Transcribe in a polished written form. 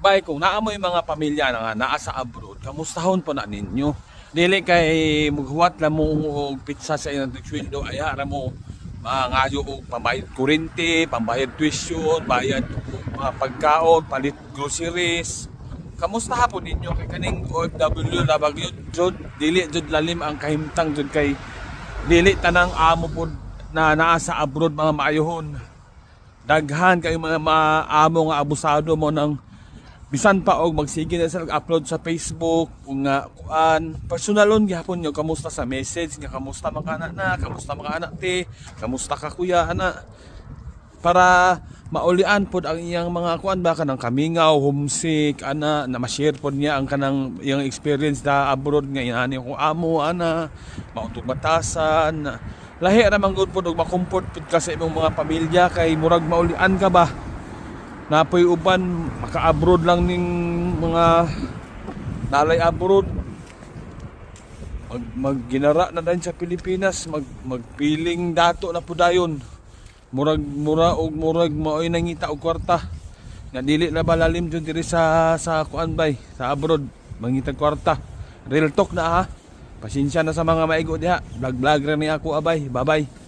Bay, kung naamoy mga pamilya na nga naa sa abroad, kamustahon po na ninyo. Dili kay maghuwat la mo og pizza sa inyong sweldo, ay ara mo mangayo og pambayad kuryente, pambayad tuition, bayad mga pagkaon, palit groceries. Kamusta hapon ninyo kay kaning OFW labag yun jud dili jud lalim ang kahimtang jud kay dili tanang amo pod na naa sa abroad mga maayohon. Daghan kay mga maamo nga abusado mo ng bisan pa og magsige na sa nag-upload sa Facebook kung nga kuan personalon gyapon nyo kamusta sa message nga kamusta man ka na kamusta man ka anak te kamusta ka kuya ana para maulian pod ang iyang mga kuan ba kanang kamingaw homesick ana na ma-share pod niya ang kanang iyang experience da abroad nga inani ko amo ana mautog batasan lahi ra man gud pod og makomfort pod ka sa imong mga pamilya kay murag maulian ka ba. Napoy uban maka-abroad lang ning mga nalay abroad. Magginara na din sa Pilipinas, magpiling dato na pudayon. Murag maoy nangita og kwarta. Nga dili na balalim jud diri sa kuan bay, sa abroad, mangita kwarta. Real talk na ha. Pasensya na sa mga maigo diha. Vlog ra ni ako abay. Bye-bye.